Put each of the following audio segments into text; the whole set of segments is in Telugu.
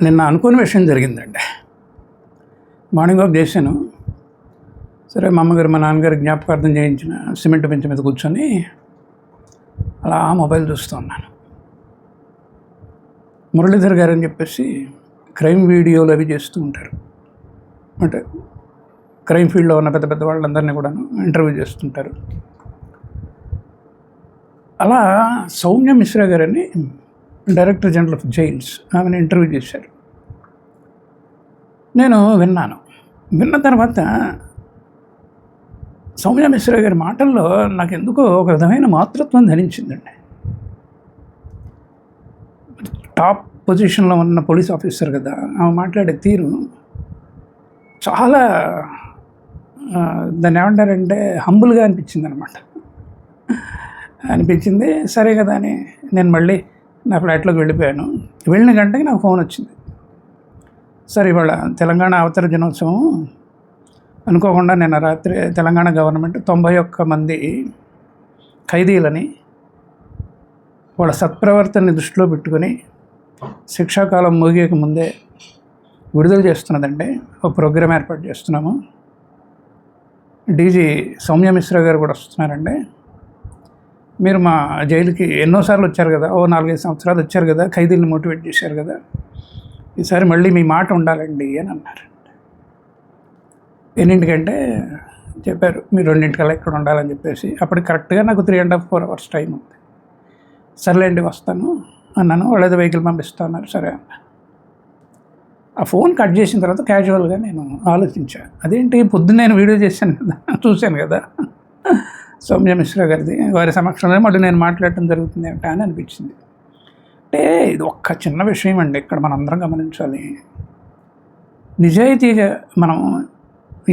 నిన్న అనుకోని విషయం జరిగిందండి. మార్నింగ్ వాక్ చేశాను. సరే మా అమ్మగారు మా నాన్నగారు జ్ఞాపకార్థం చేయించిన సిమెంట్ బెంచ్ మీద కూర్చొని అలా మొబైల్ చూస్తూ ఉన్నాను. మురళీధర్ గారు అని చెప్పేసి క్రైమ్ వీడియోలు అవి చేస్తూ ఉంటారు. అంటే క్రైమ్ ఫీల్డ్లో ఉన్న పెద్ద పెద్ద వాళ్ళందరినీ కూడా ఇంటర్వ్యూ చేస్తుంటారు. అలా సౌమ్య మిశ్రా గారని డైరెక్టర్ జనరల్ ఆఫ్ జైల్స్ ఆమెను ఇంటర్వ్యూ చేశారు. నేను విన్నాను. విన్న తర్వాత సౌమ్య మిశ్రా గారి మాటల్లో నాకు ఎందుకో ఒక విధమైన మాతృత్వం ధరించిందండి. టాప్ పొజిషన్లో ఉన్న పోలీస్ ఆఫీసర్ కదా, ఆమె మాట్లాడే తీరు చాలా దాన్ని ఏమంటారంటే హంబుల్గా అనిపించింది అనమాట. అనిపించింది. సరే కదా అని నేను మళ్ళీ నా ఫ్లాట్లోకి వెళ్ళిపోయాను. వెళ్ళిన గంటకి నాకు ఫోన్ వచ్చింది. సరే ఇవాళ తెలంగాణ అవతరణ దినోత్సవం అనుకోకుండా నిన్న రాత్రి తెలంగాణ గవర్నమెంట్ 91 మంది ఖైదీలని వాళ్ళ సత్ప్రవర్తనని దృష్టిలో పెట్టుకొని శిక్షాకాలం ముగియక ముందే విడుదల చేస్తున్నదండి. ఒక ప్రోగ్రాం ఏర్పాటు చేస్తున్నాము. డీజీ సౌమ్య మిశ్రా గారు కూడా వస్తున్నారండి. మీరు మా జైలుకి ఎన్నోసార్లు వచ్చారు కదా, 4-5 సంవత్సరాలు వచ్చారు కదా, ఖైదీలను మోటివేట్ చేశారు కదా, ఈసారి మళ్ళీ మీ మాట ఉండాలండి అని అన్నారు. ఎన్నింటికంటే చెప్పారు మీరు 2:00కల్లా ఇక్కడ ఉండాలని చెప్పేసి. అప్పటికి కరెక్ట్గా నాకు 3.5-4 అవర్స్ టైం ఉంది. సర్లేండి వస్తాను అన్నాను. వాళ్ళేదో వెహికల్ పంపిస్తున్నారు. సరే అన్న. ఆ ఫోన్ కట్ చేసిన తర్వాత క్యాజువల్గా నేను ఆలోచించాను, అదేంటి పొద్దున్న నేను వీడియో చేశాను కదా, చూశాను కదా సౌమ్య మిశ్రా గారిది, వారి సమక్షంలో మళ్ళీ నేను మాట్లాడటం జరుగుతుంది ఏమిటా అని అనిపించింది. అంటే ఇది ఒక్క చిన్న విషయం అండి. ఇక్కడ మనందరం గమనించాలి. నిజాయితీగా మనం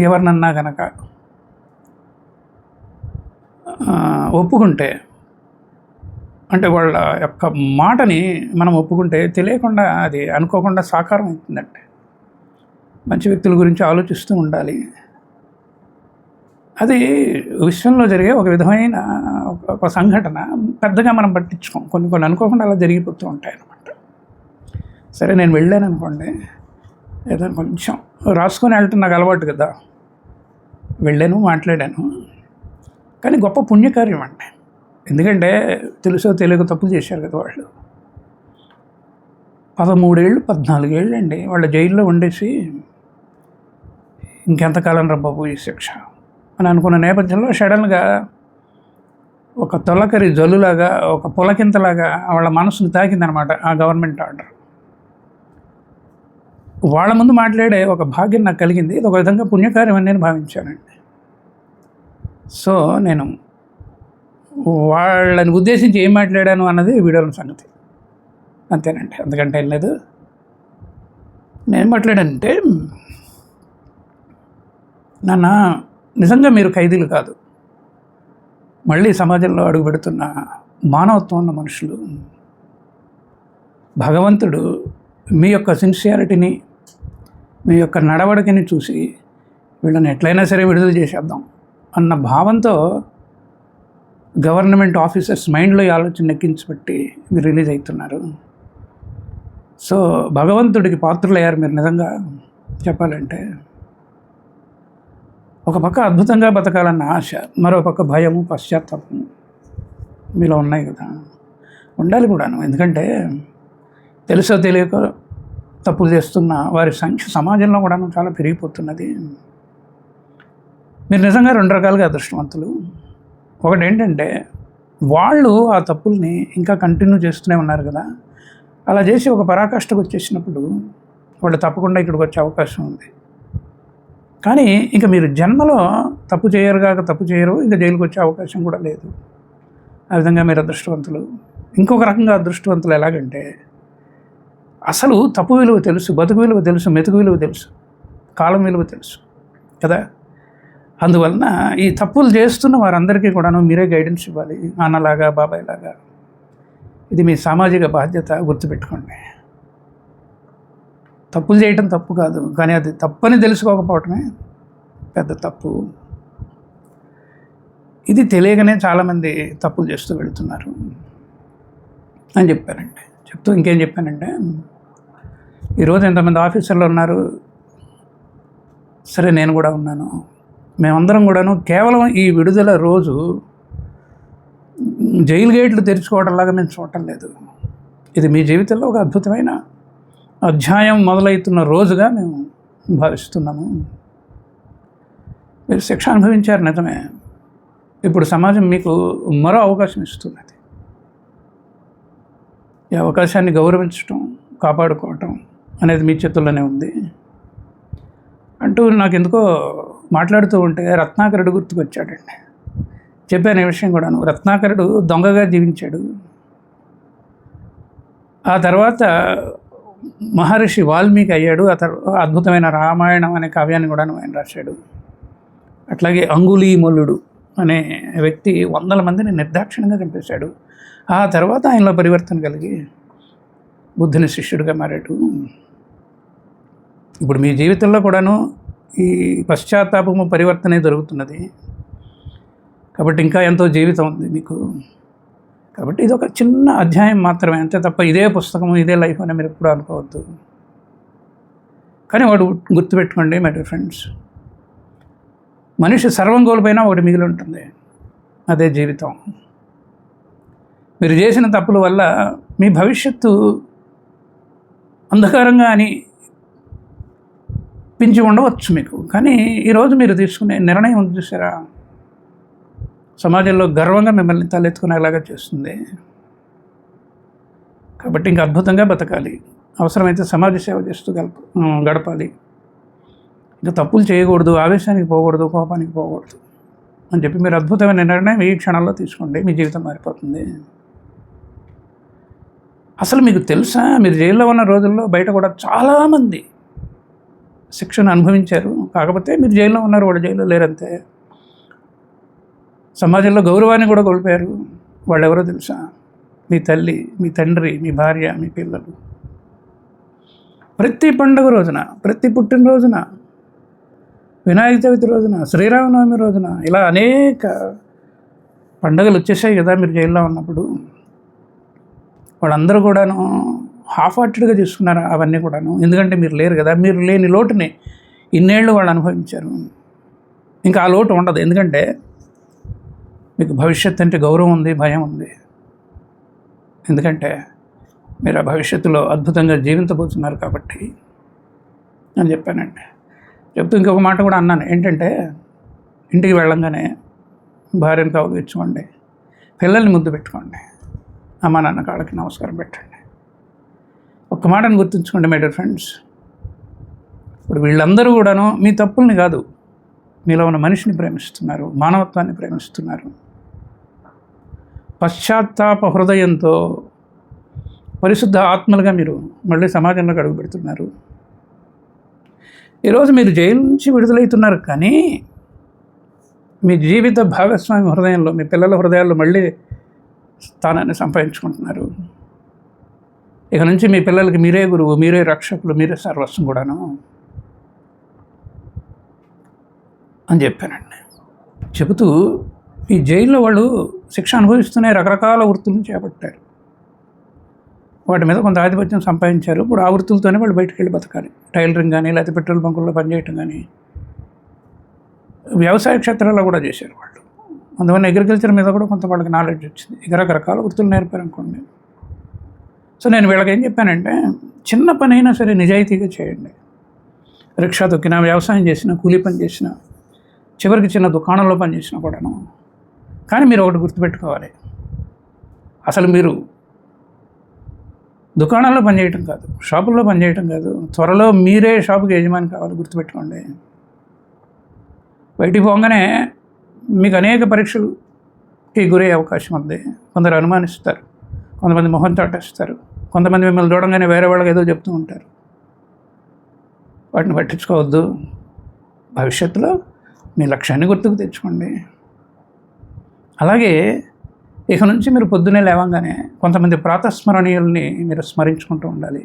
ఎవరినన్నా కనుక ఒప్పుకుంటే, అంటే వాళ్ళ యొక్క మాటని మనం ఒప్పుకుంటే తెలియకుండా అది అనుకోకుండా సాకారం అవుతుందంటే. మంచి వ్యక్తుల గురించి ఆలోచిస్తూ ఉండాలి. అది విశ్వంలో జరిగే ఒక విధమైన ఒక సంఘటన పెద్దగా మనం పట్టించుకోం. కొన్ని అనుకోకుండా అలా జరిగిపోతూ ఉంటాయి అన్నమాట. సరే నేను వెళ్ళాను అనుకోండి, ఏదో కొంచెం రాసుకొని వెళ్ళటం నాకు అలవాటు కదా, వెళ్ళాను, మాట్లాడాను. కానీ గొప్ప పుణ్యకార్యం అండి. ఎందుకంటే తెలుసో తెలియక తప్పులు చేశారు కదా వాళ్ళు. 13 ఏళ్ళు 14 ఏళ్ళు అండి వాళ్ళ జైల్లో ఉండేసి ఇంకెంతకాలం రా బాబు ఈ శిక్ష అని అనుకున్న నేపథ్యంలో సడన్గా ఒక తొలకరి జల్లులాగా, ఒక పులకింతలాగా వాళ్ళ మనసును తాకిందనమాట ఆ గవర్నమెంట్ ఆర్డర్. వాళ్ళ ముందు మాట్లాడే ఒక భాగ్యం నాకు కలిగింది. ఇది ఒక విధంగా పుణ్యకార్యం అని నేను భావించానండి. సో నేను వాళ్ళని ఉద్దేశించి ఏం మాట్లాడాను అన్నది వీడియోల సంగతి, అంతేనండి. అంతకంటే ఏం లేదు. నేను మాట్లాడానంటే, నాన్న నిజంగా మీరు ఖైదీలు కాదు, మళ్ళీ సమాజంలో అడుగు పెడుతున్న మానవత్వం ఉన్న మనుషులు. భగవంతుడు మీ యొక్క సిన్సియారిటీని, మీ యొక్క నడవడికని చూసి వీళ్ళని ఎట్లయినా సరే విడుదల చేసేద్దాం అన్న భావంతో గవర్నమెంట్ ఆఫీసర్స్ మైండ్లో ఈ ఆలోచన ఎక్కించబట్టి మీరు రిలీజ్ అవుతున్నారు. సో భగవంతుడికి పాత్రులయ్యారు మీరు నిజంగా చెప్పాలంటే. ఒక పక్క అద్భుతంగా బతకాలన్న ఆశ, మరో పక్క భయము, పశ్చాత్తాపము మీలో ఉన్నాయి కదా, ఉండాలి కూడాను. ఎందుకంటే తెలుసో తెలియక తప్పులు చేస్తున్న వారి సంఖ్య సమాజంలో కూడా చాలా పెరిగిపోతున్నది. మీరు నిజంగా 2 రకాలుగా అదృష్టవంతులు. ఒకటి ఏంటంటే వాళ్ళు ఆ తప్పుల్ని ఇంకా కంటిన్యూ చేస్తూనే ఉన్నారు కదా, అలా చేసి ఒక పరాకాష్ఠకు వచ్చేసినప్పుడు వాళ్ళు తప్పకుండా ఇక్కడికి వచ్చే అవకాశం ఉంది. కానీ ఇంకా మీరు జన్మలో తప్పు చేయరు, ఇంకా జైలుకి వచ్చే అవకాశం కూడా లేదు. ఆ విధంగా మీరు అదృష్టవంతులు. ఇంకొక రకంగా అదృష్టవంతులు ఎలాగంటే, అసలు తప్పు విలువ తెలుసు, బతుకు విలువ తెలుసు, మెతుకు విలువ తెలుసు, కాలం విలువ తెలుసు కదా. అందువలన ఈ తప్పులు చేస్తున్న వారందరికీ కూడాను మీరే గైడెన్స్ ఇవ్వాలి, నాన్నలాగా, బాబాయ్ లాగా. ఇది మీ సామాజిక బాధ్యత, గుర్తుపెట్టుకోండి. తప్పులు చేయటం తప్పు కాదు, కానీ అది తప్పని తెలుసుకోకపోవటమే పెద్ద తప్పు. ఇది తెలియకనే చాలామంది తప్పులు చేస్తూ వెళుతున్నారు అని చెప్పారండి. చెప్తూ ఇంకేం చెప్పానంటే, ఈరోజు ఎంతమంది ఆఫీసర్లు ఉన్నారు, సరే నేను కూడా ఉన్నాను, మేమందరం కూడాను కేవలం ఈ విడుదల రోజు జైలు గేట్లు తెరుచుకోవడంలాగా మేము చూడటం లేదు. ఇది మీ జీవితంలో ఒక అద్భుతమైన అధ్యాయం మొదలవుతున్న రోజుగా మేము భావిస్తున్నాము. మీరు శిక్ష అనుభవించారు నిజమే. ఇప్పుడు సమాజం మీకు మరో అవకాశం ఇస్తున్నది. ఈ అవకాశాన్ని గౌరవించటం, కాపాడుకోవటం అనేది మీ చేతుల్లోనే ఉంది అంటూ నాకు ఎందుకో మాట్లాడుతూ ఉంటే రత్నాకరుడు గుర్తుకొచ్చాడండి. చెప్పాను ఈ విషయం కూడాను. రత్నాకరుడు దొంగగా జీవించాడు. ఆ తర్వాత మహర్షి వాల్మీకి అయ్యాడు. ఆ తర్వాత అద్భుతమైన రామాయణం అనే కావ్యాన్ని కూడా ఆయన రాశాడు. అట్లాగే అంగుళీమల్లుడు అనే వ్యక్తి 100 మందిని నిర్దాక్షిణ్యంగా చంపేశాడు. ఆ తర్వాత ఆయనలో పరివర్తన కలిగి బుద్ధుని శిష్యుడిగా మారాడు. ఇప్పుడు మీ జీవితంలో కూడాను ఈ పశ్చాత్తాపము పరివర్తనే జరుగుతున్నది. కాబట్టి ఇంకా ఎంతో జీవితం ఉంది మీకు. కాబట్టి ఇది ఒక చిన్న అధ్యాయం మాత్రమే, అంతే తప్ప ఇదే పుస్తకము, ఇదే లైఫ్ అని మీరు ఎప్పుడు అనుకోవద్దు. కానీ వాడు గుర్తుపెట్టుకోండి మై డియర్ ఫ్రెండ్స్, మనిషి సర్వం కోల్పోయినా ఒకటి మిగిలి ఉంటుంది, అదే జీవితం. మీరు చేసిన తప్పుల వల్ల మీ భవిష్యత్తు అంధకారంగా అని పించి ఉండవచ్చు మీకు. కానీ ఈరోజు మీరు తీసుకునే నిర్ణయం ఉంది చూసారా, సమాజంలో గర్వంగా మిమ్మల్ని తలెత్తుకునేలాగా చేస్తుంది. కాబట్టి ఇంకా అద్భుతంగా బతకాలి. అవసరమైతే సమాజ సేవ చేస్తూ గడపాలి. ఇంకా తప్పులు చేయకూడదు, ఆవేశానికి పోకూడదు, కోపానికి పోకూడదు అని చెప్పి మీరు అద్భుతమైన నిర్ణయం ఈ క్షణంలో తీసుకోండి. మీ జీవితం మారిపోతుంది. అసలు మీకు తెలుసా, మీరు జైల్లో ఉన్న రోజుల్లో బయట కూడా చాలామంది శిక్షను అనుభవించారు. కాకపోతే మీరు జైల్లో ఉన్నారు, వాళ్ళు జైల్లో లేరంతే. సమాజంలో గౌరవాన్ని కూడా కోల్పోయారు. వాళ్ళు ఎవరో తెలుసా? మీ తల్లి, మీ తండ్రి, మీ భార్య, మీ పిల్లలు. ప్రతి పండుగ రోజున, ప్రతి పుట్టినరోజున, వినాయక చవితి రోజున, శ్రీరామనవమి రోజున, ఇలా అనేక పండుగలు వచ్చేసాయి కదా మీరు జైల్లో ఉన్నప్పుడు. వాళ్ళందరూ కూడాను హాఫ్ హార్టెడ్గా తీసుకున్నారు అవన్నీ కూడాను. ఎందుకంటే మీరు లేరు కదా. మీరు లేని లోటుని ఇన్నేళ్ళు వాళ్ళు అనుభవించారు. ఇంకా ఆ లోటు ఉండదు. ఎందుకంటే మీకు భవిష్యత్తు అంటే గౌరవం ఉంది, భయం ఉంది. ఎందుకంటే మీరు ఆ భవిష్యత్తులో అద్భుతంగా జీవించబోతున్నారు కాబట్టి అని చెప్పానండి. చెప్తూ ఇంకొక మాట కూడా అన్నాను. ఏంటంటే ఇంటికి వెళ్ళంగానే భార్యను కౌగిలించుకోండి, పిల్లల్ని ముద్దు పెట్టుకోండి, అమ్మ నాన్న కాళ్ళకి నమస్కారం పెట్టండి. ఒక్క మాటను గుర్తుంచుకోండి మై డియర్ ఫ్రెండ్స్, ఇప్పుడు వీళ్ళందరూ కూడాను మీ తప్పుల్ని కాదు, మీలో ఉన్న మనిషిని ప్రేమిస్తున్నారు, మానవత్వాన్ని ప్రేమిస్తున్నారు. పశ్చాత్తాప హృదయంతో పరిశుద్ధ ఆత్మలుగా మీరు మళ్ళీ సమాజంలోకి అడుగు పెడుతున్నారు. ఈరోజు మీరు జైలు నుంచి విడుదలవుతున్నారు, కానీ మీ జీవిత భాగస్వామి హృదయంలో, మీ పిల్లల హృదయాల్లో మళ్ళీ స్థానాన్ని సంపాదించుకుంటున్నారు. ఇక నుంచి మీ పిల్లలకి మీరే గురువు, మీరే రక్షకులు, మీరే సర్వస్వం కూడాను అని చెప్పానండి. చెబుతూ ఈ జైల్లో వాళ్ళు శిక్ష అనుభవిస్తూనే రకరకాల వృత్తులను చేపట్టారు. వాటి మీద కొంత ఆధిపత్యం సంపాదించారు. ఇప్పుడు ఆ వృత్తులతోనే వాళ్ళు బయటకు వెళ్ళి బతకాలి. టైలరింగ్ కానీ, లేకపోతే పెట్రోల్ బంకుల్లో పనిచేయటం కానీ, వ్యవసాయ క్షేత్రాల్లో కూడా చేశారు వాళ్ళు. అందువల్ల అగ్రికల్చర్ మీద కూడా కొంత వాళ్ళకి నాలెడ్జ్ వచ్చింది. ఇక రకరకాల వృత్తులు నేర్పారు అనుకోండి. సో నేను వీళ్ళకి ఏం చెప్పానంటే, చిన్న పని అయినా సరే నిజాయితీగా చేయండి. రిక్షా తొక్కినా, వ్యవసాయం చేసినా, కూలీ పని చేసినా, చివరికి చిన్న దుకాణంలో పని చేసినా కూడాను. కానీ మీరు ఒకటి గుర్తుపెట్టుకోవాలి, అసలు మీరు దుకాణాల్లో పనిచేయటం కాదు, షాపుల్లో పనిచేయటం కాదు, త్వరలో మీరే షాపుకి యజమాని కావాలి. గుర్తుపెట్టుకోండి. బయటికి పోగానే మీకు అనేక పరీక్షలకి గురయ్యే అవకాశం ఉంది. కొందరు అనుమానిస్తారు, కొంతమంది మొహం చాటేస్తారు, కొంతమంది మిమ్మల్ని చూడంగానే వేరే వాళ్ళకి ఏదో చెప్తూ ఉంటారు. వాటిని పట్టించుకోవద్దు. భవిష్యత్తులో మీ లక్ష్యాన్ని గుర్తుకు తెచ్చుకోండి. అలాగే ఇక నుంచి మీరు పొద్దున్నే లేవంగానే కొంతమంది ప్రాతస్మరణీయుల్ని మీరు స్మరించుకుంటూ ఉండాలి.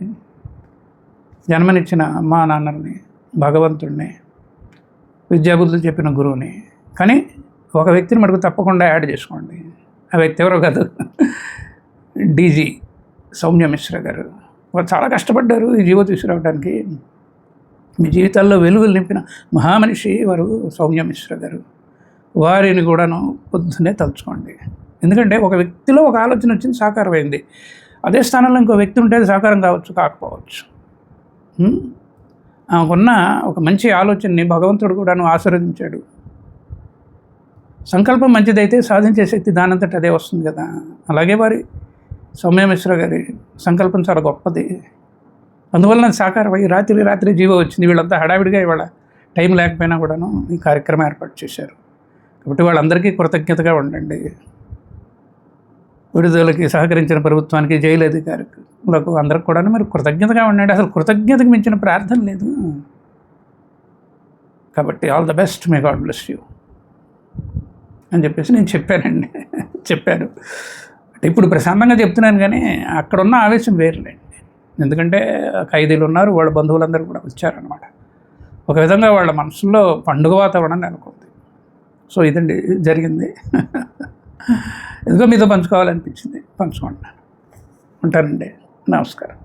జన్మనిచ్చిన అమ్మా నాన్నల్ని, భగవంతుడిని, విద్యాబుద్ధులు చెప్పిన గురువుని. కానీ ఒక వ్యక్తిని మటుకు తప్పకుండా యాడ్ చేసుకోండి. ఆ వ్యక్తి ఎవరో కాదు, డీజీ సౌమ్య మిశ్రా గారు. వారు చాలా కష్టపడ్డారు ఈ జీవో తీసుకురావడానికి. మీ జీవితాల్లో వెలుగులు నింపిన మహామనిషి వారు సౌమ్య మిశ్ర గారు. వారిని కూడాను పొద్దున్నే తలుచుకోండి. ఎందుకంటే ఒక వ్యక్తిలో ఒక ఆలోచన వచ్చింది, సాకారమైంది. అదే స్థానంలో ఇంకో వ్యక్తి ఉంటే అది సాకారం కావచ్చు, కాకపోవచ్చు. ఆమెకున్న ఒక మంచి ఆలోచనని భగవంతుడు కూడాను ఆశీర్వదించాడు. సంకల్పం మంచిదైతే సాధించే శక్తి దానంతట అదే వస్తుంది కదా. అలాగే వారి సౌమ్య మిశ్ర గారి సంకల్పం చాలా గొప్పది. అందువల్ల నాకు సాకారం అయ్యి రాత్రి జీవో వచ్చింది. వీళ్ళంతా హడావిడిగా ఇవాళ టైం లేకపోయినా కూడాను ఈ కార్యక్రమం ఏర్పాటు చేశారు. కాబట్టి వాళ్ళందరికీ కృతజ్ఞతగా ఉండండి. విడుదలకి సహకరించిన ప్రభుత్వానికి, జైలు అధికారులకు అందరికి కూడా మీరు కృతజ్ఞతగా ఉండండి. అసలు కృతజ్ఞతకు మించిన ప్రార్థన లేదు. కాబట్టి all the best, may God bless you అని చెప్పేసి నేను చెప్పాను. ఇప్పుడు ప్రశాంతంగా చెప్తున్నాను, కానీ అక్కడున్న ఆవేశం వేరులేండి. ఎందుకంటే ఖైదీలు ఉన్నారు, వాళ్ళ బంధువులందరూ కూడా వచ్చారనమాట. ఒక విధంగా వాళ్ళ మనసులో పండుగ వాతావరణం నెలకొంది. సో ఇదండి జరిగింది. ఎందుకో మీతో పంచుకోవాలనిపించింది, పంచుకుంటున్నాను. ఉంటానండి, నమస్కారం.